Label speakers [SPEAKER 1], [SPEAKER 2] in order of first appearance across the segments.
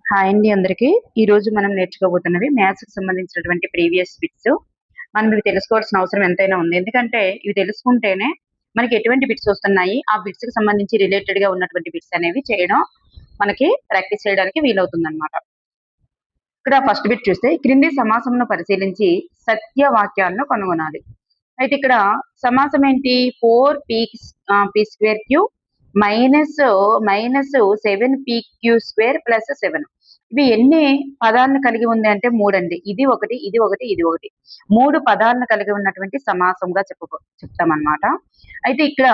[SPEAKER 1] Hi అండి అందరికి. ఈ రోజు మనం నేర్చుకోబోతున్నవి మ్యాథ్స్ కి సంబంధించినటువంటి ప్రీవియస్ బిట్స్. మనం ఇవి తెలుసుకోవాల్సిన అవసరం ఎంతైనా ఉంది. ఎందుకంటే ఇవి తెలుసుకుంటేనే మనకి ఎటువంటి బిట్స్ వస్తున్నాయి, ఆ బిట్స్ కి సంబంధించి రిలేటెడ్ గా ఉన్నటువంటి బిట్స్ అనేవి చేయడం మనకి ప్రాక్టీస్ చేయడానికి వీలవుతుంది అనమాట. ఇక్కడ ఫస్ట్ బిట్ చూస్తే క్రింది సమాసంను పరిశీలించి సత్య వాక్యాలను కనుగొనాలి. అయితే ఇక్కడ సమాసం ఏంటి? 4p² minus 7pq² plus 7. ఇవి ఎన్ని పదాలను కలిగి ఉంది అంటే 3 అండి. ఇది ఒకటి, ఇది ఒకటి, ఇది ఒకటి. 3 పదాలను కలిగి ఉన్నటువంటి సమాసంగా చెప్తామన్నమాట. అయితే ఇక్కడ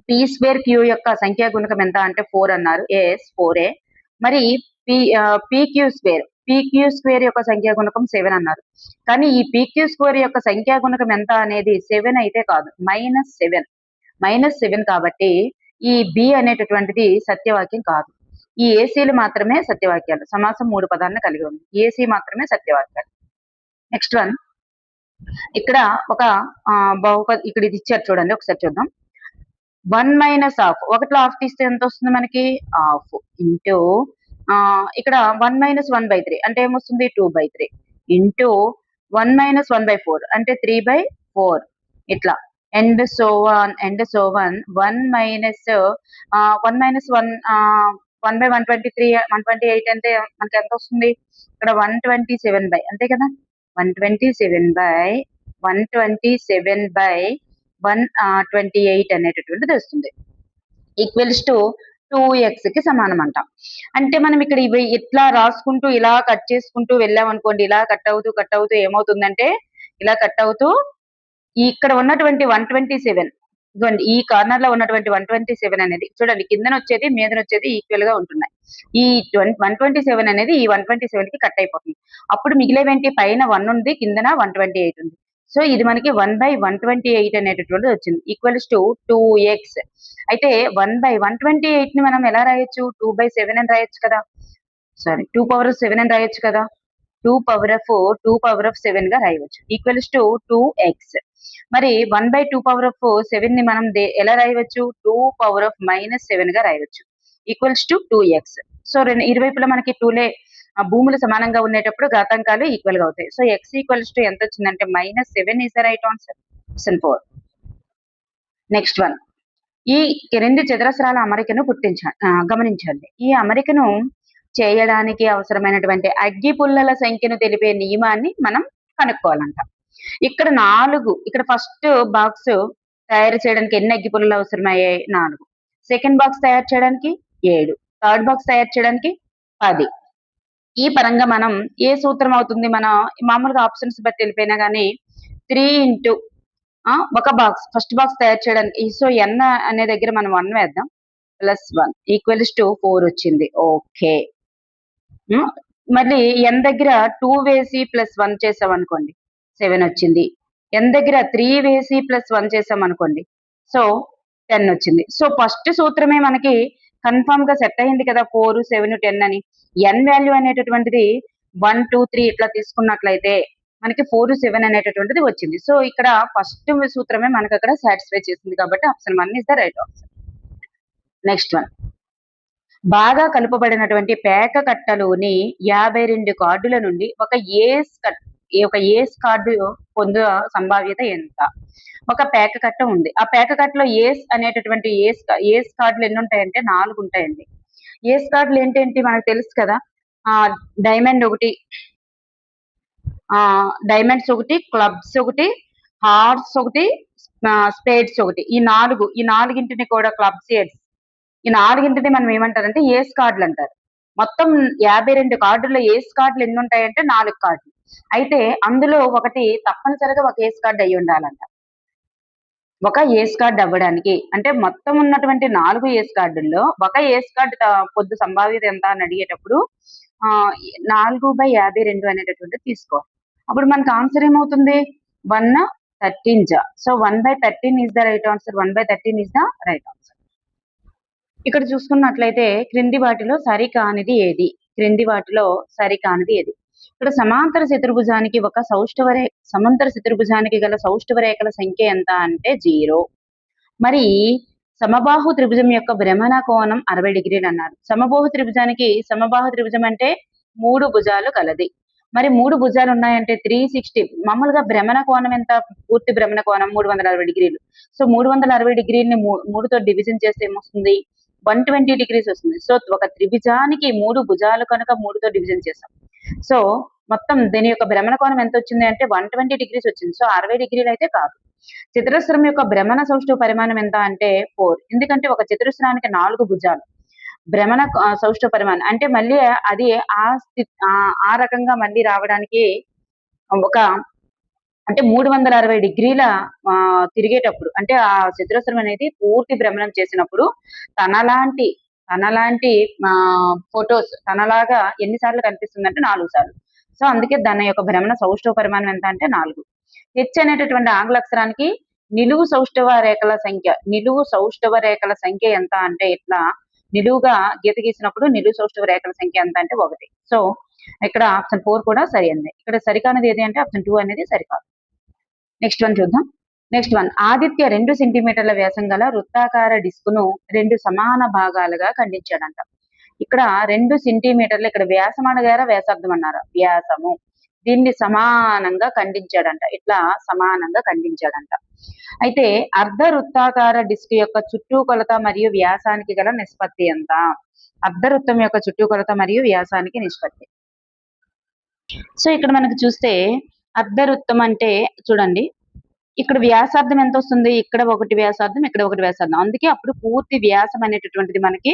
[SPEAKER 1] p²q యొక్క సంఖ్యా గుణకం ఎంత అంటే 4 అన్నారు. ఎస్ 4ఏ. మరి pq² యొక్క సంఖ్యా గుణకం 7 అన్నారు. కానీ ఈ pq² యొక్క సంఖ్యా గుణకం ఎంత అనేది 7 అయితే కాదు, -7 కాబట్టి ఈ బి అనేటటువంటిది సత్యవాక్యం కాదు. ఈ ఏసీలు మాత్రమే సత్యవాక్యాలు. సమాసం 3 పదాలను కలిగి ఉంది. ఏసీ మాత్రమే సత్యవాక్యాలు. నెక్స్ట్ వన్, ఇక్కడ ఒక ఇక్కడ ఇది ఇచ్చారు చూడండి, ఒకసారి చూద్దాం. 1 - ½ ఒకటిలో హాఫ్ తీస్తే ఎంత వస్తుంది మనకి? హాఫ్ ఇంటూ ఇక్కడ 1 - 1/3 అంటే ఏమొస్తుంది? 2/3 ఇంటూ 1 - 1/4 అంటే 3/4. ఇట్లా ఎండ్ సో వన్ 1 - 1/123 128 అంటే మనకి ఎంత వస్తుంది? ఇక్కడ 127 అంతే కదా, 127/128 అనేటటువంటిది వస్తుంది. ఈక్వల్స్ టు 2x కి సమానం అంట. అంటే మనం ఇక్కడ ఇవి ఇట్లా రాసుకుంటూ ఇలా కట్ చేసుకుంటూ వెళ్ళాం అనుకోండి, ఇలా కట్ అవుతూ ఏమవుతుందంటే ఇలా కట్ అవుతూ ఇక్కడ ఉన్నటువంటి 127 ఇదిగోండి, ఈ కార్నర్ లో ఉన్నటువంటి 127 అనేది చూడండి, కిందన వచ్చేది మీదన వచ్చేది ఈక్వల్ గా ఉంటున్నాయి. ఈ 127 అనేది ఈ 127 కి కట్ అయిపోతుంది. అప్పుడు మిగిలేవేంటి? పైన 1 ఉంది, కిందన 128 ఉంది. సో ఇది మనకి 1/128 అనేటటువంటిది వచ్చింది. Equals to 2x. అయితే 1/128 ని మనం ఎలా రాయొచ్చు? 2/7 అని రాయొచ్చు కదా, సారీ 2^7 అని రాయొచ్చు కదా. 2^7 గా రాయవచ్చు. Equals to 2x. మరి 1/2^7 ని మనం ఎలా రాయవచ్చు? 2^-7 గా రాయవచ్చు. Equals to 2x. సో ఇరువైపులా మనకి 2లే భూములు సమానంగా ఉండేటప్పుడు ఘాతాంకాలు ఈక్వల్ గా అవుతాయి. సో x ఈక్వల్స్ టు ఎంత వచ్చిందంటే -7 is the right answer. Option 4. Next one, ఈ క్రింది చతురస్రాల అమరికను గమనించండి. ఈ అమరికను చేయడానికి అవసరమైనటువంటి అగ్గి పుల్లల సంఖ్యను తెలిపే నియమాన్ని మనం కనుక్కోవాలంట. ఇక్కడ 4, ఇక్కడ ఫస్ట్ బాక్స్ తయారు చేయడానికి ఎన్ని అగ్గి పుల్లలు అవసరమయ్యాయి? 4. సెకండ్ బాక్స్ తయారు చేయడానికి 7. థర్డ్ బాక్స్ తయారు చేయడానికి 10. ఈ పరంగా మనం ఏ సూత్రం అవుతుంది? మన మామూలుగా ఆప్షన్స్ బట్టి వెళ్ళిపోయినా కానీ 3 ఇంటూ ఒక బాక్స్, ఫస్ట్ బాక్స్ తయారు చేయడానికి. సో n అనే దగ్గర మనం 1 వేద్దాం, +1 ఈక్వల్స్ టు 4 వచ్చింది. ఓకే. మళ్ళీ n దగ్గర 2 వేసి +1 చేసాం అనుకోండి, 7 వచ్చింది. n దగ్గర 3 వేసి +1 చేసాం అనుకోండి, సో 10 వచ్చింది. సో ఫస్ట్ సూత్రమే మనకి కన్ఫర్మ్ గా సెట్ అయింది కదా, 4, 7, 10 అని. n వాల్యూ అనేటటువంటిది 1, 2, 3 ఇట్లా తీసుకున్నట్లయితే మనకి 4, 7 అనేటటువంటిది వచ్చింది. సో ఇక్కడ ఫస్ట్ సూత్రమే మనకు అక్కడ సాటిస్ఫై చేసింది కాబట్టి option 1 is the right option. Next one, బాగా కలుపబడినటువంటి పేక కట్టలోని 52 కార్డుల నుండి ఒక ఏస్ కార్డు పొందు సంభావ్యత ఎంత? ఒక పేక కట్ట ఉంది. ఆ పేక కట్టలో ఏస్ అనేటటువంటి ఏస్ కార్డులు ఎన్ని ఉంటాయంటే 4 ఉంటాయండి. ఏస్ కార్డులు ఏంటేంటి మనకు తెలుసు కదా, డైమండ్ ఒకటి, డైమండ్స్ ఒకటి, క్లబ్స్ ఒకటి, హార్ట్స్ ఒకటి, స్పేడ్స్ ఒకటి. ఈ నాలుగింటిని కూడా క్లబ్స్, ఈ నాలుగింటిని మనం ఏమంటారంటే ఏస్ కార్డులు అంటారు. మొత్తం 52 కార్డుల్లో ఏస్ కార్డులు ఎన్ని ఉంటాయంటే 4 కార్డులు. అయితే అందులో ఒకటి తప్పనిసరిగా ఒక ఏస్ కార్డు అయ్యి ఉండాలంట. ఒక ఏస్ కార్డు అవ్వడానికి అంటే మొత్తం ఉన్నటువంటి 4 ఏస్ కార్డుల్లో ఒక ఏస్ కార్డు పొద్దు సంభావ్యత ఎంత అని అడిగేటప్పుడు 4/52 అనేటటువంటిది తీసుకోవాలి. అప్పుడు మనకు ఆన్సర్ ఏమవుతుంది? 1/13. So 1/13 is the right answer. 1/13 is the right answer. ఇక్కడ చూసుకున్నట్లయితే క్రింది వాటిలో సరికానిది ఏది? ఇక్కడ సమాంతర చతుర్భుజానికి సమాంతర చతుర్భుజానికి గల సౌష్ఠవ రేఖల సంఖ్య ఎంత అంటే 0. మరి సమబాహు త్రిభుజం యొక్క భ్రమణ కోణం 60 డిగ్రీలు అన్నారు. సమబాహు త్రిభుజం అంటే 3 భుజాలు కలది. మరి 3 భుజాలు ఉన్నాయంటే 360. మామూలుగా భ్రమణ కోణం ఎంత? పూర్తి భ్రమణ కోణం 360 డిగ్రీలు. సో 360 డిగ్రీలని 3తో డివిజన్ చేస్తే ఏమొస్తుంది? 120 డిగ్రీస్ వస్తుంది. సో ఒక త్రిభుజానికి 3 భుజాలు కనుక 3తో డివిజన్ చేసాం. సో మొత్తం దీని యొక్క భ్రమణ కోణం ఎంత వచ్చింది అంటే 120 డిగ్రీస్ వచ్చింది. సో 60 డిగ్రీలు అయితే కాదు. చతురస్రం యొక్క భ్రమణ సౌష్ఠవ పరిమాణం ఎంత అంటే 4. ఎందుకంటే ఒక చతురస్రానికి 4 భుజాలు. భ్రమణ సౌష్ఠవ పరిమాణం అంటే మళ్ళీ అది ఆ రకంగా మళ్ళీ రావడానికి ఒక అంటే 360 డిగ్రీల తిరిగేటప్పుడు అంటే ఆ చతురస్రం అనేది పూర్తి భ్రమణం చేసినప్పుడు తనలాంటి ఫొటోస్ తనలాగా ఎన్నిసార్లు కనిపిస్తుందంటే 4 సార్లు. సో అందుకే దాని యొక్క భ్రమణ సౌష్ఠవ పరిమాణం ఎంత అంటే 4. హెచ్ అనేటటువంటి ఆంగ్ల అక్షరానికి నిలువు సౌష్ఠవ రేఖల సంఖ్య ఎంత అంటే ఇట్లా నిలువుగా గీత గీసినప్పుడు నిలువు సౌష్ఠవ రేఖల సంఖ్య ఎంత అంటే 1. సో ఇక్కడ ఆప్షన్ 4 కూడా సరైనది. ఇక్కడ సరికానిది ఏది అంటే ఆప్షన్ 2 అనేది సరికాదు. నెక్స్ట్ వన్ చూద్దాం. నెక్స్ట్ వన్, ఆదిత్య 2 సెంటీమీటర్ల వ్యాసం గల వృత్తాకార డిస్కును 2 సమాన భాగాలుగా ఖండించాడంట. ఇక్కడ 2 సెంటీమీటర్లు, ఇక్కడ వ్యాసం అడగారా వ్యాసార్థం అన్నారా? వ్యాసము. దీన్ని సమానంగా ఖండించాడంట. ఇట్లా సమానంగా ఖండించాడంట. అయితే అర్ధ వృత్తాకార డిస్క్ యొక్క చుట్టుకొలత మరియు వ్యాసానికి గల నిష్పత్తి ఎంత? అర్ధ వృత్తం యొక్క చుట్టుకొలత మరియు వ్యాసానికి నిష్పత్తి. సో ఇక్కడ మనకు చూస్తే అర్ధ వృత్తం అంటే చూడండి, ఇక్కడ వ్యాసార్థం ఎంత వస్తుంది? ఇక్కడ 1 వ్యాసార్థం, ఇక్కడ 1 వ్యాసార్థం. అందుకే అప్పుడు పూర్తి వ్యాసం అనేటటువంటిది మనకి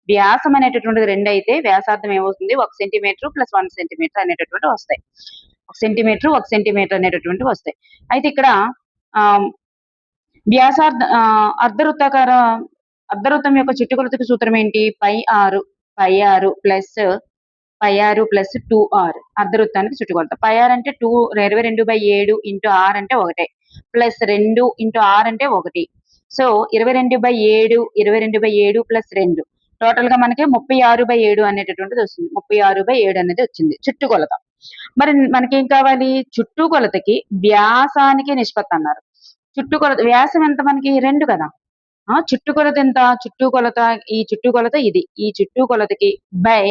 [SPEAKER 1] వ్యాసం అనేటటువంటిది 2 అయితే వ్యాసార్థం ఏమవుతుంది? 1 సెంటీమీటర్ ప్లస్ 1 సెంటీమీటర్ అనేటటువంటి వస్తాయి. 1 సెంటీమీటర్ 1 సెంటీమీటర్ అనేటటువంటి వస్తాయి. అయితే ఇక్కడ అర్ధవృత్తం యొక్క చుట్టుకొలతకు సూత్రం ఏంటి? పై ఆరు ప్లస్ 2r. అర్ధవృత్తానికి చుట్టుకొలత. పై ఆర్ అంటే 22/7 ఇంటూ r అంటే 1 ప్లస్ 2 ఇంటూ r అంటే 1. సో 22/7 ప్లస్ 2 టోటల్ గా మనకి 36/7 అనేటటువంటిది వస్తుంది. 36/7 అనేది వచ్చింది చుట్టుకొలత. మరి మనకేం కావాలి? చుట్టుకొలతకి వ్యాసానికి నిష్పత్తి అన్నారు. చుట్టుకొలత వ్యాసం ఎంత మనకి? 2 కదా. చుట్టుకొలత ఎంత? ఈ చుట్టుకొలత ఇది. ఈ చుట్టుకొలతకి బై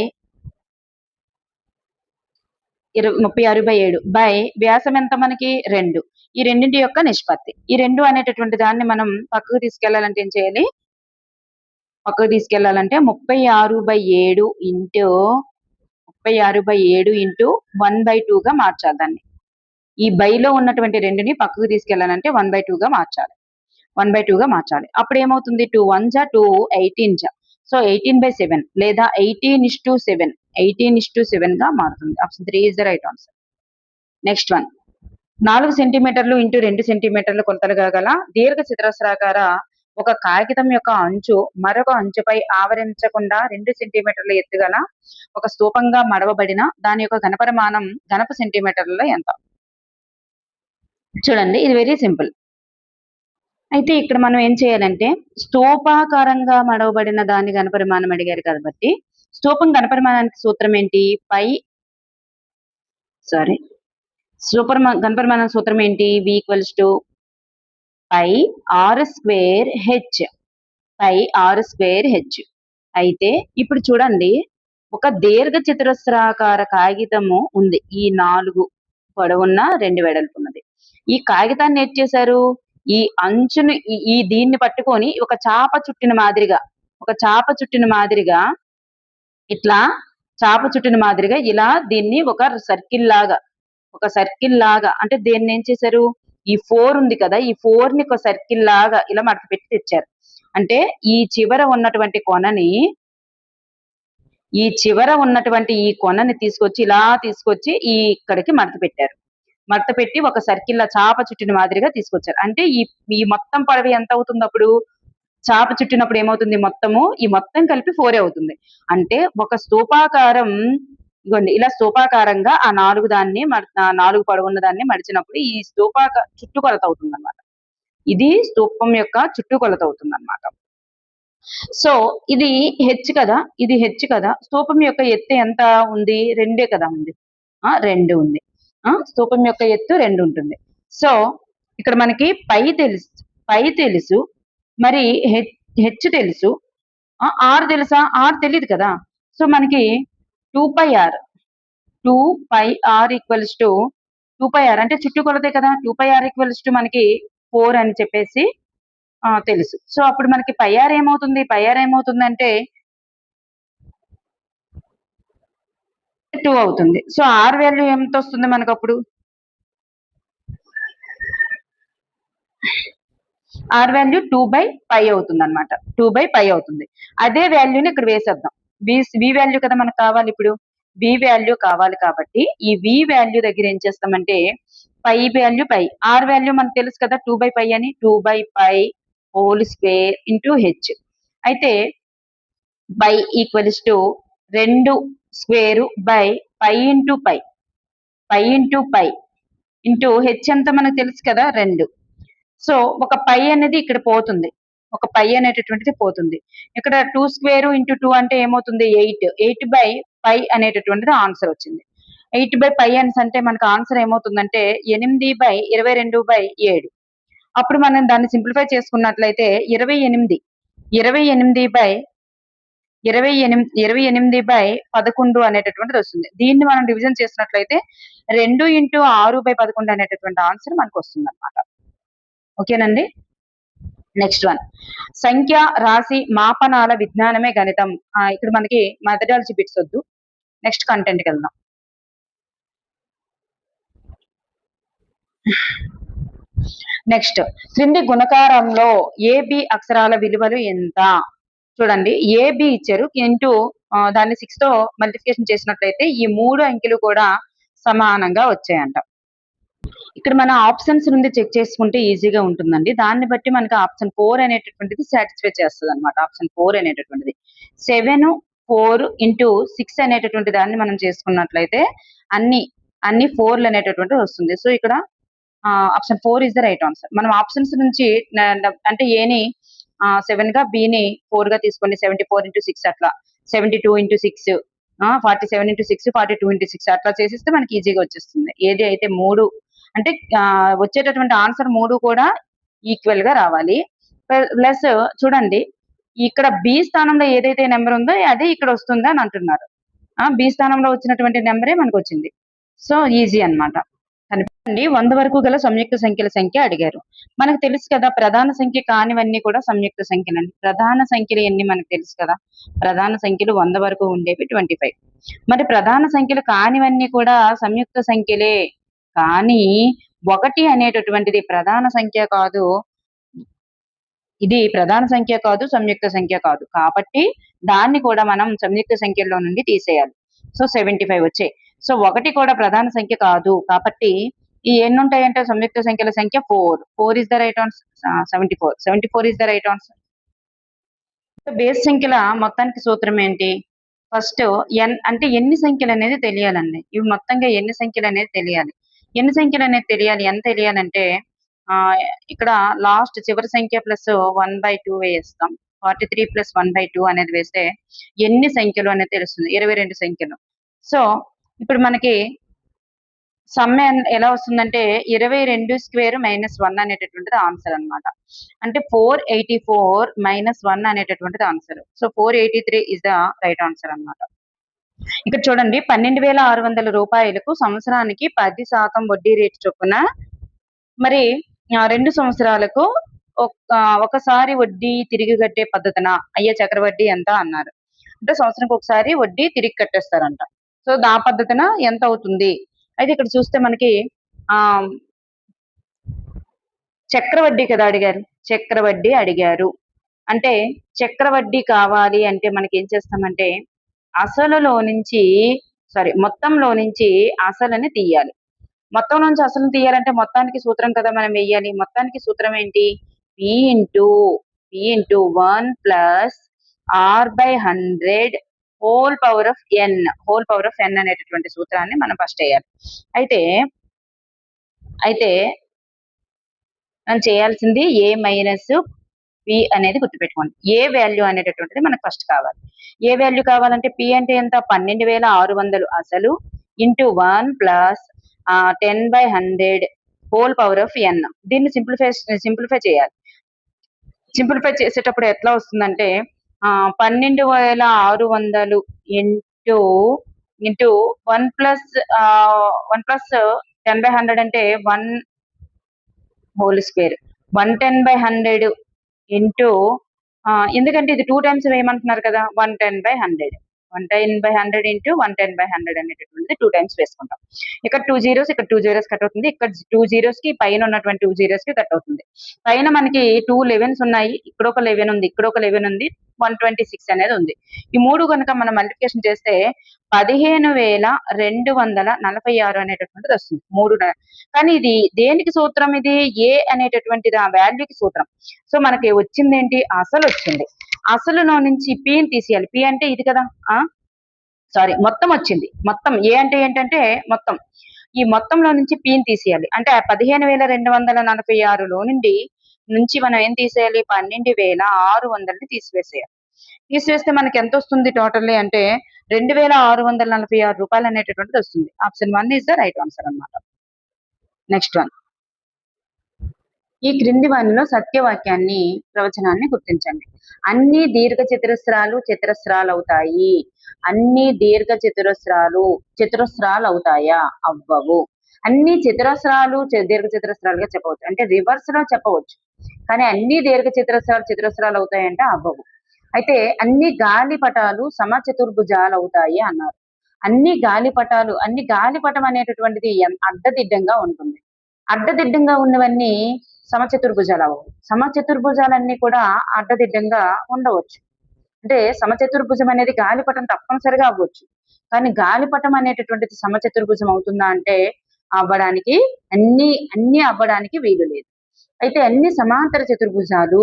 [SPEAKER 1] 36/7 బై వ్యాసం ఎంత మనకి? 2. ఈ రెండింటి యొక్క నిష్పత్తి. ఈ 2 అనేటటువంటి దాన్ని మనం పక్కకు తీసుకెళ్లాలంటే ఏం చేయాలి? పక్కకు తీసుకెళ్లాలంటే 36/7 ఇంటూ 1/2గా మార్చాలి దాన్ని. ఈ బైలో ఉన్నటువంటి 2ని పక్కకు తీసుకెళ్లాలంటే 1/2గా మార్చాలి. 1/2గా మార్చాలి. అప్పుడు ఏమవుతుంది? 2 1 జా 2 18 జా. సో 18/7 లేదా 18:7 18:7గా మారుతుంది. Option 3 is the right answer. Next one, 4 సెంటీమీటర్లు ఇంటూ 2 సెంటీమీటర్లు కొలతలుగా గల దీర్ఘ చతురస్రాకార ఒక కాగితం యొక్క అంచు మరొక అంచుపై ఆవరించకుండా 2 సెంటీమీటర్ల ఎత్తుగల ఒక స్తూపంగా మడవబడిన దాని యొక్క ఘనపు సెంటీమీటర్లలో ఎంత? చూడండి, ఇది వెరీ సింపుల్. అయితే ఇక్కడ మనం ఏం చేయాలంటే స్తూపాకారంగా మడవబడిన దాని ఘనపరిమాణం అడిగారు కాబట్టి స్తూపం ఘనపరిమాణానికి సూత్రం ఏంటి? ఘనపరిమాణం సూత్రం ఏంటి? V = పై r స్క్వేర్ హెచ్. అయితే ఇప్పుడు చూడండి, ఒక దీర్ఘ చతురస్రాకార కాగితము ఉంది. ఈ 4 పొడవున్న 2 వెడల్పు ఉన్నది. ఈ కాగితాన్ని ఏం చేశారు? ఈ అంచుని దీన్ని పట్టుకొని ఒక చాప చుట్టిన మాదిరిగా ఇలా దీన్ని ఒక సర్కిల్ లాగా అంటే దేన్ని ఏం చేశారు? ఈ 4 ఉంది కదా, ఈ 4ని ఒక సర్కిల్ లాగా ఇలా మడత పెట్టి తెచ్చారు. అంటే ఈ చివర ఉన్నటువంటి ఈ కొనని తీసుకొచ్చి ఇక్కడికి మడత పెట్టారు. మడత పెట్టి ఒక సర్కిల్ చాప చుట్టిన మాదిరిగా తీసుకొచ్చారు. అంటే ఈ మొత్తం పొడవు ఎంత అవుతుంది? అప్పుడు చాప చుట్టినప్పుడు ఏమవుతుంది? ఈ మొత్తం కలిపి 4 అవుతుంది. అంటే ఒక స్తూపాకారం ఇగోండి ఇలా స్తూపాకారంగా ఆ 4 పొడవున్న దాన్ని మడిచినప్పుడు ఈ చుట్టుకొలత అవుతుంది అనమాట. ఇది స్తూపం యొక్క చుట్టుకొలత అవుతుంది అనమాట. సో ఇది హెచ్ కదా. స్తూపం యొక్క ఎత్తు ఎంత ఉంది? 2 కదా ఉంది. 2 ఉంది. స్తూపం యొక్క ఎత్తు 2 ఉంటుంది. సో ఇక్కడ మనకి పై తెలుసు, మరి హెచ్ తెలుసు, ఆర్ తెలుసా? ఆర్ తెలియదు కదా. సో మనకి 2πr 2πr equals to 2πr అంటే చుట్టుకొలతే కదా. 2πr ఈక్వల్స్ టు మనకి 4 అని చెప్పేసి తెలుసు. సో అప్పుడు మనకి πr ఏమవుతుంది? πr ఏమవుతుందంటే 2 అవుతుంది. సో ఆర్ వాల్యూ ఎంత వస్తుంది మనకు అప్పుడు? ఆర్ వాల్యూ 2/π అవుతుంది అనమాట. 2/π అవుతుంది. అదే వాల్యూని ఇక్కడ వేసేద్దాం. వి వాల్యూ కదా మనకు కావాలి ఇప్పుడు. వి వాల్యూ కావాలి కాబట్టి ఈ వి వాల్యూ దగ్గర ఏం చేస్తామంటే pi value pi, r value మనకు తెలుసు కదా 2/π అని. 2/π హోల్ స్క్వేర్ ఇంటూ హెచ్. అయితే pi equals to 2 square by pi into pi, pi into pi into h ఎంత మనకు తెలుసు కదా 2. సో ఒక పై అనేది ఇక్కడ పోతుంది, ఒక పై అనేటటువంటిది పోతుంది. ఇక్కడ 2 స్క్వేర్ ఇంటూ 2 అంటే ఏమవుతుంది? 8. 8/π అనేటటువంటిది ఆన్సర్ వచ్చింది. 8/π అంటే మనకు ఆన్సర్ ఏమవుతుందంటే 8/22/7. అప్పుడు మనం దాన్ని సింప్లిఫై చేసుకున్నట్లయితే 28 28/11 అనేటటువంటిది వస్తుంది. దీన్ని మనం డివిజన్ చేసినట్లయితే 2 ఇంటూ 6/11 అనేటటువంటి ఆన్సర్ మనకు వస్తుంది అనమాట. ఓకేనండి. నెక్స్ట్ వన్, సంఖ్య రాశి మాపనాల విజ్ఞానమే గణితం. ఇక్కడ మనకి మెథడాలజీ బిట్స్ వద్దు, నెక్స్ట్ కంటెంట్ కి వెళ్దాం. నెక్స్ట్, క్రింది గుణకారంలో ఏబి అక్షరాల విలువలు ఎంత? చూడండి, ఏబి ఇచ్చారు ఇంటూ దాన్ని 6 తో మల్టిప్లికేషన్ చేసినట్లయితే ఈ 3 అంకెలు కూడా సమానంగా వచ్చాయంట. ఇక్కడ మన ఆప్షన్స్ నుండి చెక్ చేసుకుంటే ఈజీగా ఉంటుందండి. దాన్ని బట్టి మనకి ఆప్షన్ 4 అనేటటువంటిది సాటిస్ఫై చేస్తుంది అనమాట. ఆప్షన్ 4 అనేటటువంటిది 7 4 ఇంటూ 6 అనేటటువంటి దాన్ని మనం చేసుకున్నట్లయితే అన్ని 4లు అనేటటువంటిది వస్తుంది. సో ఇక్కడ option 4 is the right answer. మనం ఆప్షన్స్ నుంచి అంటే ఏని 7 గా, బిని 4 గా తీసుకోండి. 74 ఇంటూ 6 అట్లా, 72 ఇంటూ 6, 47 ఇంటూ 6, 42 ఇంటూ 6 అట్లా చేసిస్తే మనకి ఈజీగా వచ్చేస్తుంది. ఏది అయితే 3 అంటే వచ్చేటటువంటి ఆన్సర్ 3 కూడా ఈక్వల్ గా రావాలి. ప్లస్ చూడండి, ఇక్కడ బి స్థానంలో ఏదైతే నెంబర్ ఉందో అదే ఇక్కడ వస్తుందా అని అంటున్నారు. బి స్థానంలో వచ్చినటువంటి నెంబరే మనకు వచ్చింది. సో ఈజీ అన్నమాట. కనిపించండి, 100 వరకు గల సంయుక్త సంఖ్యల సంఖ్య అడిగారు. మనకు తెలుసు కదా ప్రధాన సంఖ్య కానివన్నీ కూడా సంయుక్త సంఖ్యలండి. ప్రధాన సంఖ్యలు ఎన్ని మనకు తెలుసు కదా. ప్రధాన సంఖ్యలు 100 వరకు ఉండేవి 25. మరి ప్రధాన సంఖ్యలు కానివన్నీ కూడా సంయుక్త సంఖ్యలే, కానీ 1 అనేటటువంటిది ప్రధాన సంఖ్య కాదు. ఇది ప్రధాన సంఖ్య కాదు, సంయుక్త సంఖ్య కాదు. కాబట్టి దాన్ని కూడా మనం సంయుక్త సంఖ్యల్లో నుండి తీసేయాలి. సో 75 వచ్చాయి. సో 1 కూడా ప్రధాన సంఖ్య కాదు కాబట్టి ఈ ఎన్ని ఉంటాయంటే సంయుక్త సంఖ్యల సంఖ్య 4 is the right answer. 74 is the right answer. Base సంఖ్యల మొత్తానికి సూత్రం ఏంటి? ఫస్ట్ ఎన్ అంటే ఎన్ని సంఖ్యలు అనేది తెలియాలండి. ఇవి మొత్తంగా ఎన్ని సంఖ్యలు అనేది తెలియాలి. ఎన్ని సంఖ్యలు అనేది తెలియాలి, ఎంత తెలియాలంటే ఇక్కడ లాస్ట్ చివరి సంఖ్య ప్లస్ 1/2 వేస్తాం. 43 ప్లస్ 1/2 అనేది వేస్తే ఎన్ని సంఖ్యలు అనేది తెలుస్తుంది. 22 సంఖ్యలు. సో ఇప్పుడు మనకి సమ్ ఎలా వస్తుందంటే 22 స్క్వేర్ మైనస్ 1 అనేటటువంటిది ఆన్సర్ అన్నమాట. అంటే 484 మైనస్ 1 అనేటటువంటిది answer. So 483 is the right answer అన్నమాట. ఇక్కడ చూడండి, 12,600 రూపాయలకు సంవత్సరానికి 10% వడ్డీ రేటు చొప్పున మరి 2 సంవత్సరాలకు ఒకసారి వడ్డీ తిరిగి కట్టే పద్ధతిన అయ్యే చక్రవడ్డీ ఎంత అన్నారు. అంటే సంవత్సరానికి ఒకసారి వడ్డీ తిరిగి కట్టేస్తారంట. సో దా పద్ధతిన ఎంత అవుతుంది? అయితే ఇక్కడ చూస్తే మనకి చక్రవడ్డీ కదా అడిగారు, చక్రవడ్డీ అడిగారు. అంటే చక్రవడ్డీ కావాలి అంటే మనకి ఏం చేస్తామంటే అసలులో నుంచి మొత్తంలో నుంచి అసలుని తీయాలి. మొత్తం నుంచి అసలు తీయాలంటే మొత్తానికి సూత్రం కదా మనం వెయ్యాలి. మొత్తానికి సూత్రం ఏంటి? p into 1 plus r/100 whole power of n అనేటటువంటి సూత్రాన్ని మనం ఫస్ట్ వేయాలి. అయితే మనం చేయాల్సింది a మైనస్ p అనేది గుర్తుపెట్టుకోండి. ఏ వాల్యూ అనేటటువంటిది మనకు ఫస్ట్ కావాలి. ఏ వాల్యూ కావాలంటే p అంటే ఎంత? 12,600 అసలు into 1 plus 10/100 whole power of n. దీన్ని సింప్లిఫై చేయాలి. సింప్లిఫై చేసేటప్పుడు ఎట్లా వస్తుందంటే 12,600 ఇంటూ ఇంటూ 1 ప్లస్ 10/100 అంటే 1 హోల్ స్క్వేర్ 110/100 ఇంటూ ఎందుకంటే ఇది 2 టైమ్స్ వేయమంటున్నారు కదా 110/100 110/100 ఇంటూ 110/100 అనేటటువంటిది 2 టైమ్స్ వేసుకుంటాం. ఇక్కడ 2 జీరోస్ ఇక్కడ 2 జీరోస్ కట్ అవుతుంది. ఇక్కడ 2 జీరోస్ కి పైన ఉన్నటువంటి 2 జీరోస్ కి కట్ అవుతుంది. పైన మనకి 2 11s ఉన్నాయి. ఇక్కడ ఒక 11 ఉంది, ఇక్కడ ఒక 11 ఉంది, 126 అనేది ఉంది. ఈ మూడు కనుక మనం మల్టిప్లికేషన్ చేస్తే 15,246 అనేటటువంటిది వస్తుంది. కానీ ఇది దేనికి సూత్రం? ఇది ఏ అనేటటువంటిది ఆ వాల్యూకి సూత్రం. సో మనకి వచ్చింది ఏంటి? అసలు వచ్చింది. అసలులో నుంచి పిని తీసేయాలి. పి అంటే ఇది కదా, సారీ మొత్తం వచ్చింది. మొత్తం ఏ అంటే ఏంటంటే మొత్తం. ఈ మొత్తంలో నుంచి పిని తీసేయాలి. అంటే 15,246లో నుంచి మనం ఏం తీసేయాలి? 12,600ని తీసివేసేయాలి. తీసివేస్తే మనకి ఎంత వస్తుంది టోటల్లీ అంటే 2,646 రూపాయలు అనేటటువంటిది వస్తుంది. Option 1 is the right answer అన్నమాట. నెక్స్ట్ వన్, ఈ క్రింది వానిలో సత్యవాక్యాన్ని ప్రవచనాన్ని గుర్తించండి. అన్ని దీర్ఘ చతురస్రాలు అవుతాయి. అన్ని దీర్ఘ చతురస్రాలు అవుతాయా? అవ్వవు. అన్ని చతురస్రాలు దీర్ఘ చతురస్రాలుగా చెప్పవచ్చు, అంటే రివర్స్ లో చెప్పవచ్చు. కానీ అన్ని దీర్ఘ చతురస్రాలు అవుతాయంటే అవ్వవు. అయితే అన్ని గాలిపటాలు సమచతుర్భుజాలు అవుతాయి అన్నారు. అన్ని గాలిపటం అనేటటువంటిది అడ్డదిడ్డంగా ఉంటుంది. అడ్డదిడ్డంగా ఉన్నవన్నీ సమచతుర్భుజాలు అవ్వవు. సమచతుర్భుజాలన్నీ కూడా అడ్డదిడ్డంగా ఉండవచ్చు. అంటే సమచతుర్భుజం అనేది గాలిపటం తప్పనిసరిగా అవ్వచ్చు. కానీ గాలిపటం అనేటటువంటిది సమచతుర్భుజం అవుతుందా అంటే అవ్వడానికి అన్ని అవ్వడానికి వీలు లేదు. అయితే అన్ని సమాంతర చతుర్భుజాలు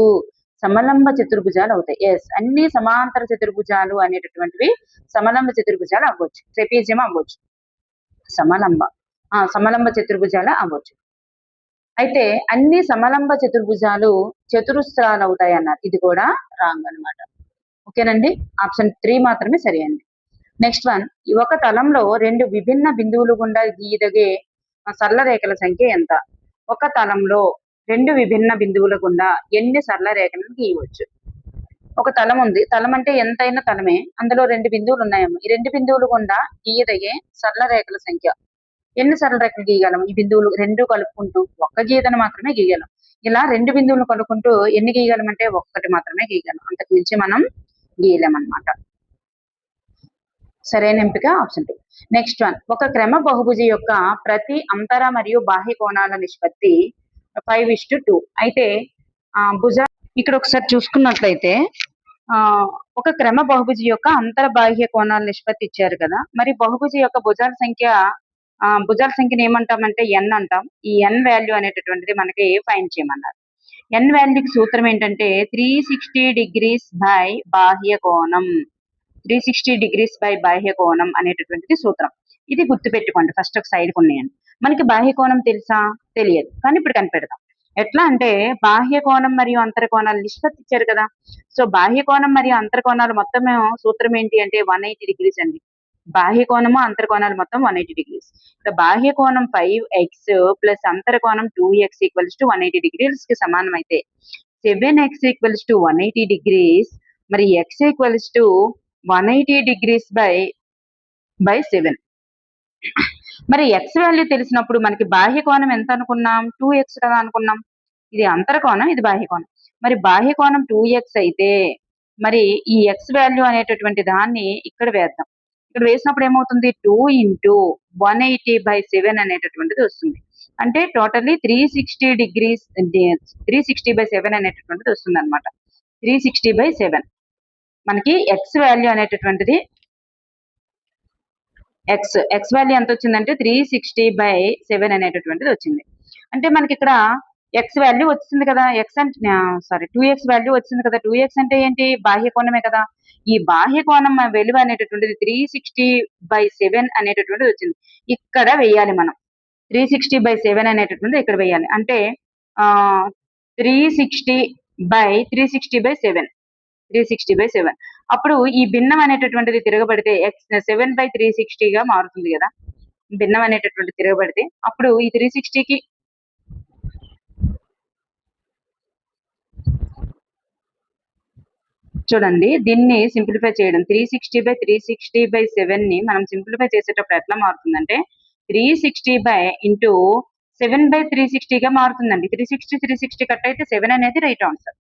[SPEAKER 1] సమలంబ చతుర్భుజాలు అవుతాయి. ఎస్, అన్ని సమాంతర చతుర్భుజాలు అనేటటువంటివి సమలంబ చతుర్భుజాలు అవ్వచ్చు. ట్రెపీజియం అవ్వచ్చు, సమలంబ చతుర్భుజాలు అవ్వచ్చు. అయితే అన్ని సమలంబ చతుర్భుజాలు చతురస్రాలు అవుతాయి అన్నారు. ఇది కూడా రాంగ్ అన్నమాట. ఓకేనండి, ఆప్షన్ 3 మాత్రమే సరి అండి. నెక్స్ట్ వన్, ఒక తలంలో 2 విభిన్న బిందువులు గుండా గీయదగే సరళ రేఖల సంఖ్య ఎంత? ఒక తలంలో 2 విభిన్న బిందువుల గుండా ఎన్ని సరళ రేఖలను గీయవచ్చు? ఒక తలం ఉంది. తలం అంటే ఎంతైనా తలమే. అందులో 2 బిందువులు ఉన్నాయమ్మ. ఈ 2 బిందువులు గుండా గీయదగే సరళ రేఖల సంఖ్య. ఎన్ని సరళ రేఖలు గీయగలం? ఈ బిందువులు 2 కలుపుకుంటూ ఒక్క గీతను మాత్రమే గీయగలం. ఇలా 2 బిందువులను కలుపుకుంటూ ఎన్ని గీయగలం అంటే 1 మాత్రమే గీయగలం. అంతకు మించి మనం గీయలేమన్నమాట. సరైన ఎంపిక ఆప్షన్ 2. నెక్స్ట్ వన్, ఒక క్రమ బహుభుజి యొక్క ప్రతి అంతర మరియు బాహ్య కోణాల నిష్పత్తి 5:2. అయితే ఇక్కడ ఒకసారి చూసుకున్నట్లయితే ఒక క్రమ బహుభుజి యొక్క అంతర బాహ్య కోణాల నిష్పత్తి ఇచ్చారు కదా. మరి బహుభుజి యొక్క భుజాల సంఖ్యని ఏమంటామంటే n అంటాం. ఈ n వాల్యూ అనేటటువంటిది మనకి ఫైండ్ చేయమన్నారు. n వాల్యూకి సూత్రం ఏంటంటే 360 degrees బై బాహ్య కోణం. 360 degrees బై బాహ్య కోణం అనేటటువంటిది సూత్రం. ఇది గుర్తుపెట్టుకోండి. ఫస్ట్ ఒక సైడ్ ఉన్నాయండి. మనకి బాహ్య కోణం తెలుసా? తెలియదు. కానీ ఇప్పుడు కనిపెడదాం. ఎట్లా అంటే బాహ్య కోణం మరియు అంతర కోణాలు నిష్పత్తి ఇచ్చారు కదా. సో బాహ్య కోణం మరియు అంతర కోణాలు మొత్తం సూత్రం ఏంటి అంటే 180 degrees అండి. బాహ్య కోణము అంతర కోణాలు మొత్తం 180 degrees. బాహ్య కోణం 5x ప్లస్ అంతర కోణం 2x ఈక్వల్స్ టు 180 degrees కి సమానం అయితే 7x ఈక్వల్స్ టు 180 degrees, మరి x equals to 180 degrees by 7. మరి x వాల్యూ తెలిసినప్పుడు మనకి బాహ్య కోణం ఎంత అనుకున్నాం? 2x కదా అనుకున్నాం. ఇది అంతర కోణం, ఇది బాహ్య కోణం. మరి బాహ్య కోణం 2x అయితే మరి ఈ x వాల్యూ అనేటటువంటి దాన్ని ఇక్కడ వేద్దాం. ఇక్కడ వేసినప్పుడు ఏమవుతుంది? 2 into 180/7 అనేటటువంటిది వస్తుంది. అంటే టోటల్లీ 360/7 అనేటటువంటిది వస్తుంది అనమాట. 360/7 మనకి x వాల్యూ అనేటటువంటిది x వాల్యూ ఎంత వచ్చిందంటే 360/7 అనేటటువంటిది వచ్చింది. అంటే మనకి ఇక్కడ x వాల్యూ వచ్చింది కదా. 2x వాల్యూ వచ్చింది కదా. 2x అంటే ఏంటి? బాహ్య కోణమే కదా. ఈ బాహ్య కోణం విలువ అనేటటువంటిది 360/7 అనేటటువంటిది వచ్చింది. ఇక్కడ వేయాలి మనం. 360/7 అనేటటువంటిది ఇక్కడ వేయాలి. అంటే 360/7 అప్పుడు ఈ భిన్నం అనేటటువంటిది తిరగబడితే 7/360గా మారుతుంది కదా. భిన్నం అనేటటువంటి తిరగబడితే అప్పుడు ఈ 360కి చూడండి దీన్ని సింప్లిఫై చేయడం 360/360/7 ని మనం సింప్లిఫై చేసేటప్పుడు ఎట్లా మారుతుందంటే 360/7/360 గా మారుతుందండి. 360 కట్ అయితే 7 అనేది right answer.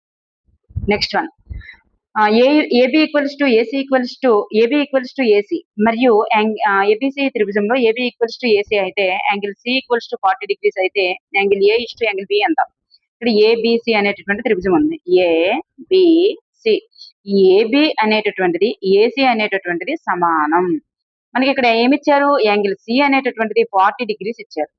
[SPEAKER 1] Next one AB equals to AC మరియు ఏబిసి త్రిభుజంలో ఏబి ఈక్వల్స్ టు ఏసీ అయితే angle C equals to 40 degrees అయితే angle A is to angle B ఎంత? ఇక్కడ ఏబిసి అనేటటువంటి త్రిభుజం ఉంది. ఏబిసి ఏబి అనేటటువంటిది ఏసీ అనేటటువంటిది సమానం. మనకి ఇక్కడ ఏమిచ్చారు? యాంగిల్ సి అనేటటువంటిది 40 degrees ఇచ్చారు.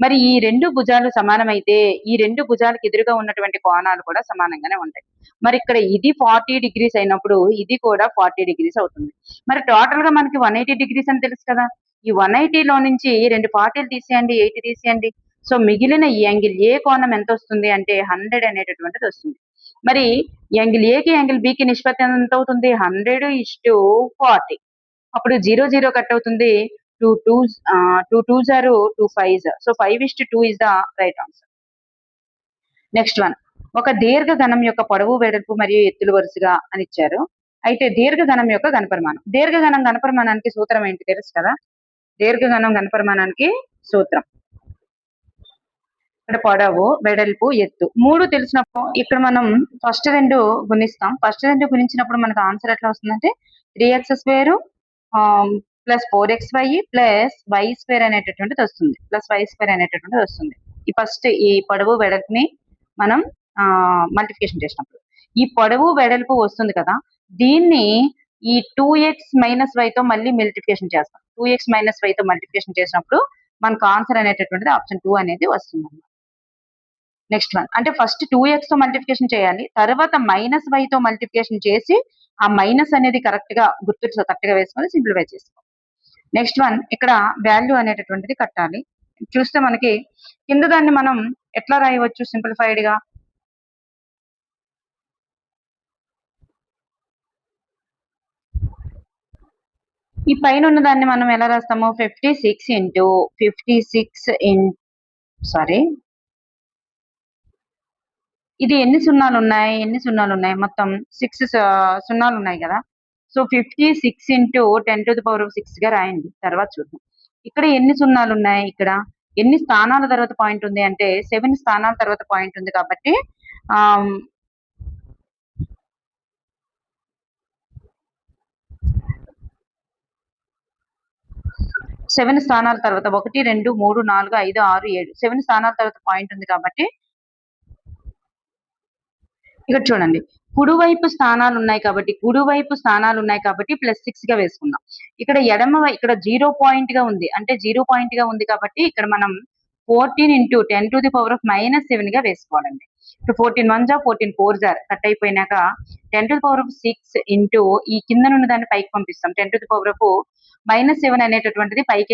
[SPEAKER 1] మరి ఈ రెండు భుజాలు సమానమైతే ఈ రెండు భుజాలకు ఎదురుగా ఉన్నటువంటి కోణాలు కూడా సమానంగానే ఉంటాయి. మరి ఇక్కడ ఇది 40 degrees అయినప్పుడు ఇది కూడా 40 degrees అవుతుంది. మరి టోటల్ గా మనకి 180 degrees అని తెలుసు కదా. ఈ 180 లో నుంచి రెండు 40లు తీసేయండి, 80 తీసేయండి. సో మిగిలిన ఈ యాంగిల్ ఏ కోణం ఎంత వస్తుంది అంటే 100 అనేటటువంటిది వస్తుంది. మరి యాంగిల్ ఏకి యాంగిల్ బికి నిష్పత్తి ఎంత అవుతుంది? 100:40. అప్పుడు 0 కట్ అవుతుంది. 2 2s are 2 5s. So 5:2 is the right answer. Next one ఒక దీర్ఘఘనం యొక్క పొడవు వెడల్పు మరియు ఎత్తులు వరుసగా అని ఇచ్చారు. అయితే దీర్ఘఘనం యొక్క ఘనపరిమాణం. దీర్ఘఘనం ఘనపరిమాణానికి సూత్రం ఏంటి తెలుసు కదా? దీర్ఘఘనం ఘనపరిమాణానికి సూత్రం ఇక్కడ పొడవు వెడల్పు ఎత్తు 3 తెలిసినప్పుడు ఇక్కడ మనం ఫస్ట్ రెండు గుణిస్తాం. ఫస్ట్ రెండు గుణించినప్పుడు మనకు ఆన్సర్ ఎట్లా వస్తుందంటే 3x² plus 4xy plus y² అనేటటువంటిది వస్తుంది. ఈ ఫస్ట్ ఈ పొడవు వెడల్పుని మనం మల్టిప్లికేషన్ చేసినప్పుడు ఈ పొడవు వెడల్పు వస్తుంది కదా, దీన్ని ఈ 2x - y తో మళ్ళీ మల్టిప్లికేషన్ చేస్తాం. 2x - y తో మల్టిప్లికేషన్ చేసినప్పుడు మనకు ఆన్సర్ అనేటటువంటిది ఆప్షన్ 2 అనేది వస్తుంది. నెక్స్ట్ వన్ అంటే ఫస్ట్ 2x తో మల్టిప్లికేషన్ చేయాలి, తర్వాత -y తో మల్టిప్లికేషన్ చేసి ఆ మైనస్ అనేది కరెక్ట్ గా గుర్తు కరెక్ట్ గా వేసుకొని సింప్లిఫై చేసుకోవాలి. నెక్స్ట్ వన్ ఇక్కడ వాల్యూ అనేటటువంటిది కట్టాలి. చూస్తే మనకి కింద దాన్ని మనం ఎట్లా రాయవచ్చు సింప్లిఫైడ్ గా? ఈ పైన ఉన్న దాన్ని మనం ఎలా రాస్తాము? 56 ఇది ఎన్ని సున్నాలు ఉన్నాయి? మొత్తం 6 సున్నాలు ఉన్నాయి కదా. సో 56 × 10⁶ గా రాయండి. తర్వాత చూద్దాం ఇక్కడ ఎన్ని సున్నాలు ఉన్నాయి. ఇక్కడ ఎన్ని స్థానాల తర్వాత పాయింట్ ఉంది అంటే 7 స్థానాల తర్వాత పాయింట్ ఉంది కాబట్టి 7 స్థానాల తర్వాత 1 2 3 4 5 6 7 7 స్థానాల తర్వాత పాయింట్ ఉంది కాబట్టి ఇక్కడ చూడండి కుడివైపు స్థానాలు ఉన్నాయి కాబట్టి +6 గా వేసుకుందాం. ఇక్కడ ఇక్కడ 0 పాయింట్ గా ఉంది అంటే 0 పాయింట్ గా ఉంది కాబట్టి ఇక్కడ మనం 14 × 10⁻⁻7 గా వేసుకోవాలండి. ఇప్పుడు 14 1s are 14 4s are cut అయిపోయినాక 10⁻6 ఇంటూ ఈ కింద నుండి దాన్ని పైకి పంపిస్తాం. 10⁻7 అనేటటువంటిది పైకి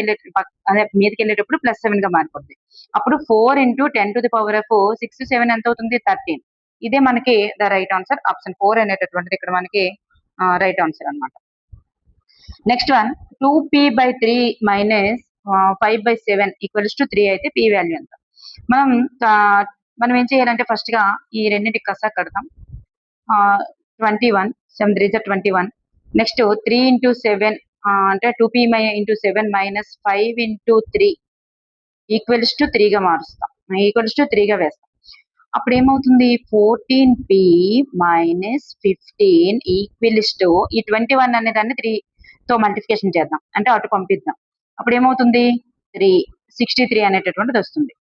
[SPEAKER 1] అదే మీదకి వెళ్ళేటప్పుడు +7 గా మారిపోతుంది. అప్పుడు 4 × 10⁻6 7 ఎంత అవుతుంది? 13. ఇదే మనకి ద రైట్ ఆన్సర్. ఆప్షన్ 4 అనేటటువంటిది ఇక్కడ మనకి రైట్ ఆన్సర్ అన్నమాట. నెక్స్ట్ వన్ 2p/3 - 5/7 = 3 అయితే p వాల్యూ ఎంత? మనం ఏం చేయాలంటే ఫస్ట్ గా ఈ రెండింటికి కసా కడతాం. 21 7 3s are 21. నెక్స్ట్ 3 × 7 అంటే 2p × 7 - 5 × 3 = 3 గా మారుస్తాం. =3 గా వేస్తాం. అప్పుడు ఏమవుతుంది? 14p - 15 = ఈ 21 అనే దాన్ని 3 తో మల్టిప్లికేషన్ చేద్దాం అంటే అటు పంపిద్దాం. అప్పుడు ఏమవుతుంది? 3 63 అనేటటువంటిది వస్తుంది.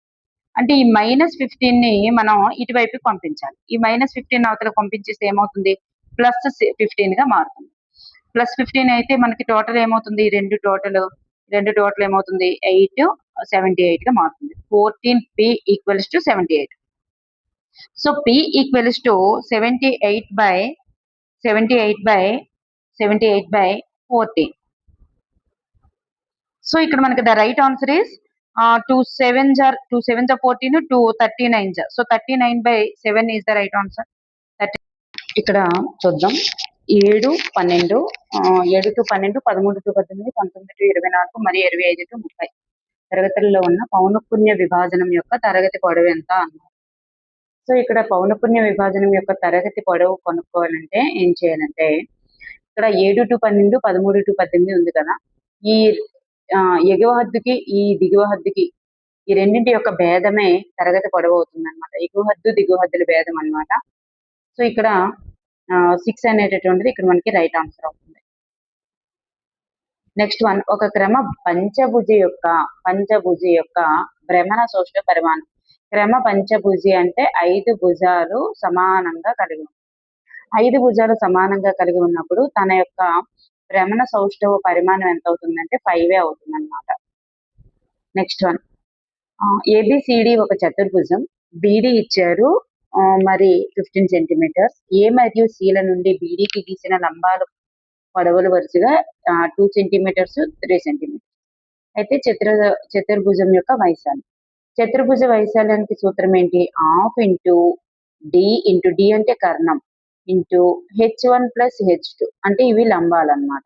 [SPEAKER 1] అంటే ఈ -15 ని మనం ఇటువైపుకి పంపించాలి. ఈ -15 అవతలకు పంపించేస్తే ఏమవుతుంది? +15 గా మారుతుంది. +15 అయితే మనకి టోటల్ ఏమవుతుంది? రెండు టోటల్ ఏమవుతుంది? 8 78 గా మారుతుంది. 14p = 78. So p = 78/14. సో ఇక్కడ మనకి the right answer is 2 7s are 14, 2 39s. So 39/7 is the right answer. ఇక్కడ చూద్దాం 7 12 7 to 12 13 to 18 19 to 24 మరియు 25 to 30 తరగతుల్లో ఉన్న పౌనఃపున్య విభాజనం యొక్క తరగతి పొడవు ఎంత అన్నారు. సో ఇక్కడ పౌనపున్య విభాజనం యొక్క తరగతి పొడవు కనుక్కోవాలంటే ఏం చేయాలంటే ఇక్కడ 7 to 12, 13 to 18 ఉంది కదా. ఈ ఎగువ హద్దుకి ఈ దిగువ హద్దుకి ఈ రెండింటి యొక్క భేదమే తరగతి పొడవు అవుతుంది అనమాట. ఎగువ హద్దు దిగువ హద్దుల భేదం అనమాట. సో ఇక్కడ 6 అనేటటువంటిది ఇక్కడ మనకి రైట్ ఆన్సర్ అవుతుంది. నెక్స్ట్ వన్, ఒక క్రమ పంచభుజి యొక్క భ్రమణ సౌష్ఠ పరిమాణం. క్రమ పంచభుజి అంటే 5 భుజాలు సమానంగా కలిగి ఉంది. 5 భుజాలు సమానంగా కలిగి ఉన్నప్పుడు తన యొక్క భ్రమణ సౌష్ఠవ పరిమాణం ఎంత అవుతుందంటే 5 అవుతుంది అనమాట. నెక్స్ట్ వన్, ఏబిసిడి ఒక చతుర్భుజం. బిడి ఇచ్చారు మరి 15 సెంటీమీటర్స్. ఏ మరియు సిల నుండి బిడికి గీసిన లంబాలు పొడవులు వరుసగా 2 సెంటీమీటర్స్, 3 సెంటీమీటర్స్. అయితే చతుర్భుజం యొక్క వైశాల్యం. చతుర్భుజ వైశాల్యానికి సూత్రం ఏంటి? హాఫ్ ఇంటూ డి అంటే కర్ణం ఇంటూ h1 ప్లస్ h2 అంటే ఇవి లంబాలు అనమాట.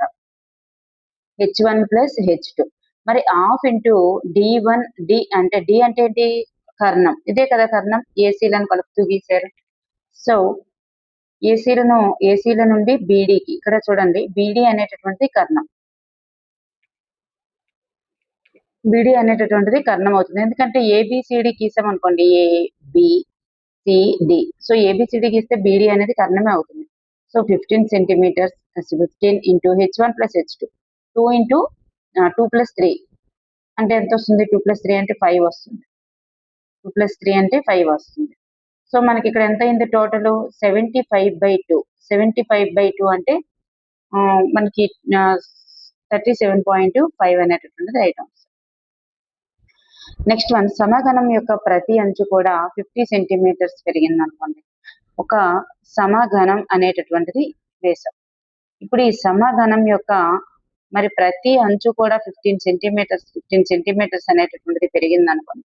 [SPEAKER 1] h1 ప్లస్ h2 మరి హాఫ్ ఇంటూ d1 డి అంటే ఏంటి? కర్ణం. ఇదే కదా కర్ణం. ఏసీలను కలుపుతూ గీశారు. సో ఏసీల నుండి బీడీకి ఇక్కడ చూడండి, బీడీ అనేటటువంటిది కర్ణం. బీడీ అనేటటువంటిది కర్ణం అవుతుంది. ఎందుకంటే ఏబిసిడి గీసాం అనుకోండి, A B C D. So ABCD గీస్తే బీడీ అనేది కర్ణమే అవుతుంది. So 15 centimeters 15 into h1 plus h2 2 into 2 plus 3 అంటే ఎంత వస్తుంది? 2 ప్లస్ 3 అంటే 5 వస్తుంది. 2 ప్లస్ 3 అంటే 5 వస్తుంది. సో మనకి ఇక్కడ ఎంత అయింది టోటల్? 75/2. 75/2 అంటే మనకి 37.5 అనేటటువంటిది రైట్ ఆన్సర్. నెక్స్ట్ వన్, సమఘనం యొక్క ప్రతి అంచు కూడా 50 సెంటీమీటర్స్ పెరిగింది అనుకోండి. ఒక సమఘనం అనేటటువంటిది వేసాం. ఇప్పుడు ఈ సమఘనం యొక్క మరి ప్రతి అంచు కూడా 15 సెంటీమీటర్స్ అనేటటువంటిది పెరిగింది అనుకోండి.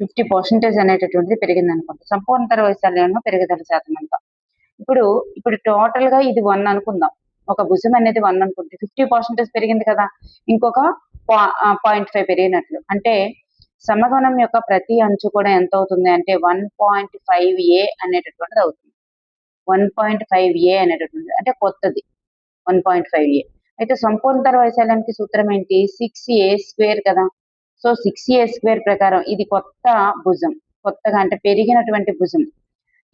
[SPEAKER 1] 50% అనేటటువంటిది పెరిగింది అనుకోండి. సంపూర్ణతర వైశాల్యంలో పెరుగుదల శాతం ఎంత? ఇప్పుడు టోటల్ గా ఇది 1 అనుకుందాం. ఒక భుజం అనేది 1 అనుకుంటే 50% పెరిగింది కదా, ఇంకొక 0.5 పెరిగినట్లు. అంటే సమఘనం యొక్క ప్రతి అంచు కూడా ఎంత అవుతుంది అంటే 1.5a అనేటటువంటిది అవుతుంది. 1.5a అనేటటువంటిది అంటే కొత్తది 1.5a. అయితే సంపూర్ణతర వైశాల్యానికి సూత్రం ఏంటి? 6a² కదా. సో 6a² ప్రకారం ఇది కొత్త భుజం, కొత్తగా అంటే పెరిగినటువంటి భుజం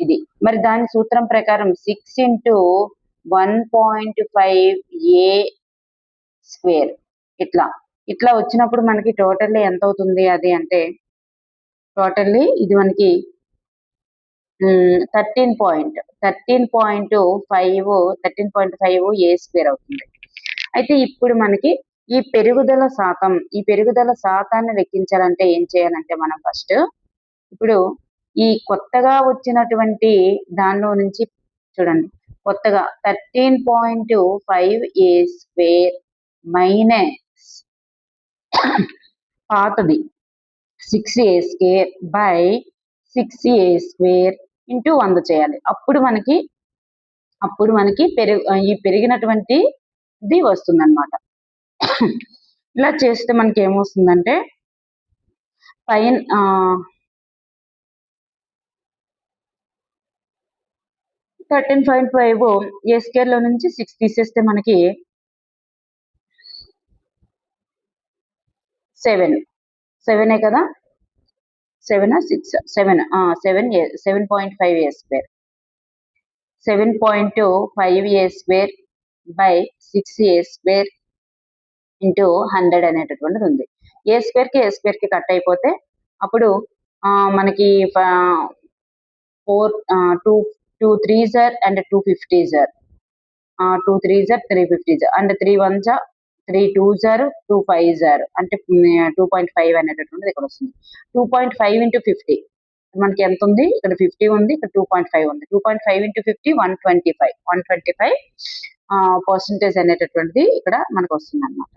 [SPEAKER 1] ఇది. మరి దాని సూత్రం ప్రకారం 6 ఇంటూ 1.5a² ఇట్లా వచ్చినప్పుడు మనకి టోటల్లీ ఎంత అవుతుంది అది అంటే టోటల్లీ ఇది మనకి 13.5a² అవుతుంది. అయితే ఇప్పుడు మనకి ఈ పెరుగుదల శాతాన్ని లెక్కించాలంటే ఏం చేయాలంటే మనం ఫస్ట్ ఇప్పుడు ఈ కొత్తగా వచ్చినటువంటి దానిలో నుంచి చూడండి, కొత్తగా 13.5a² మైనస్ పాతది 6a² బై 6a² ఇంటూ 100 చేయాలి. అప్పుడు మనకి ఈ పెరిగినటువంటి ఇది వస్తుంది అనమాట. ఇలా చేస్తే మనకి ఏమొస్తుందంటే పైన 13.5a² లో నుంచి 6 తీసేస్తే మనకి 7 కదా. 7.5a². 7.5a² by 6a² into 100 అనేటటువంటిది ఉంది. a² కి కట్ అయిపోతే అప్పుడు మనకి 2 3s and 2 50s 2 3s 350s and 3 1s 3 2s 2 5s అంటే 2.5 అనేటటువంటిది ఇక్కడ వస్తుంది. 2.5 ఇంటూ 50 మనకి ఎంత ఉంది? ఇక్కడ 50 ఉంది, ఇక్కడ 2.5 ఉంది. 2.5 ఇంటూ 50 125% అనేటటువంటిది ఇక్కడ మనకు వస్తుంది అనమాట.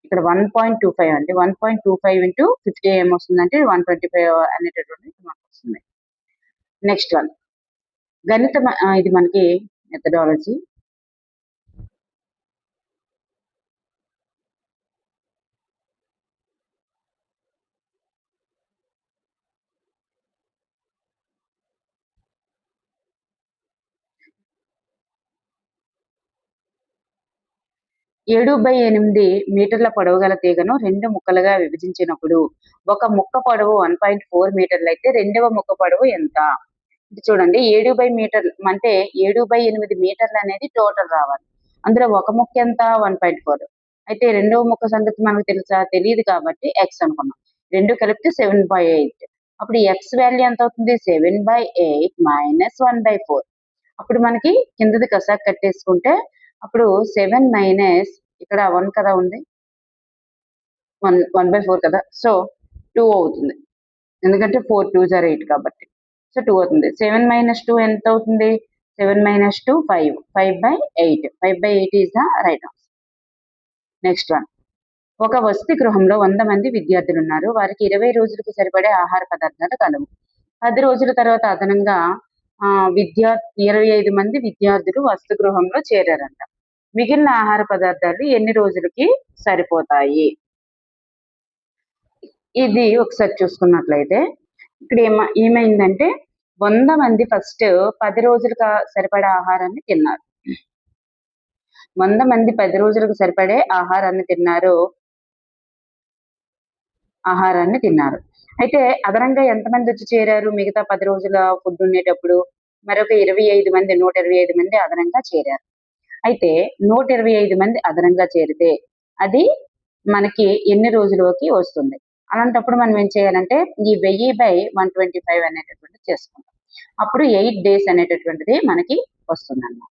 [SPEAKER 1] ఇక్కడ 1.25 అంటే 1.25 ఇంటూ 50 ఏమొస్తుందంటే 125 అనేటటువంటిది మనకు వస్తుంది. నెక్స్ట్ వన్, గణితం ఇది మనకి మెథడాలజీ. 7/8 మీటర్ల పొడవు గల తీగను 2 ముక్కలుగా విభజించినప్పుడు ఒక ముక్క పొడవు 1.4 మీటర్లు అయితే రెండవ ముక్క పొడవు ఎంత? ఇది చూడండి 7/మీటర్లు అంటే 7/8 మీటర్లు అనేది టోటల్ రావాలి. అందులో ఒక ముక్క ఎంత 1.4. అయితే రెండవ ముక్క సంగతి మనకు తెలుసా? తెలియదు కాబట్టి ఎక్స్ అనుకున్నాం. 2 కలిపితే 7/8. అప్పుడు ఎక్స్ వాల్యూ ఎంత అవుతుంది? 7/8 మైనస్ 1/4. అప్పుడు మనకి కిందది కసాకు కట్టేసుకుంటే అప్పుడు 7 మైనస్ ఇక్కడ 1 కదా ఉంది 1/4 కదా, సో 2 అవుతుంది. ఎందుకంటే 4 2s are 8 కాబట్టి. సో 2 అవుతుంది. 7 మైనస్ 2 ఎంత అవుతుంది? 7 minus 2 5. 5/8. 5/8 is the right answer. Next one. ఒక వసతి గృహంలో 100 మంది విద్యార్థులు ఉన్నారు. వారికి 20 రోజులకు సరిపడే ఆహార పదార్థాలు కలవు. 10 రోజుల తర్వాత అదనంగా 25 మంది విద్యార్థులు వసతి గృహంలో చేరారంట. మిగిలిన ఆహార పదార్థాలు ఎన్ని రోజులకి సరిపోతాయి? ఇది ఒకసారి చూసుకున్నట్లయితే ఇక్కడ ఏమైందంటే 100 మంది ఫస్ట్ 10 రోజులకు సరిపడే ఆహారాన్ని తిన్నారు. 100 మంది 10 రోజులకు సరిపడే ఆహారాన్ని తిన్నారు. అయితే అదనంగా ఎంతమంది వచ్చి చేరారు మిగతా 10 రోజుల ఫుడ్ ఉండేటప్పుడు? మరొక 125 మంది అదనంగా చేరారు. అయితే 125 మంది అదనంగా చేరితే అది మనకి ఎన్ని రోజులకి వస్తుంది? అలాంటప్పుడు మనం ఏం చేయాలంటే ఈ 1000/125 అనేటటువంటిది చేసుకుంటాం. అప్పుడు 8 days అనేటటువంటిది మనకి వస్తుందన్నమాట.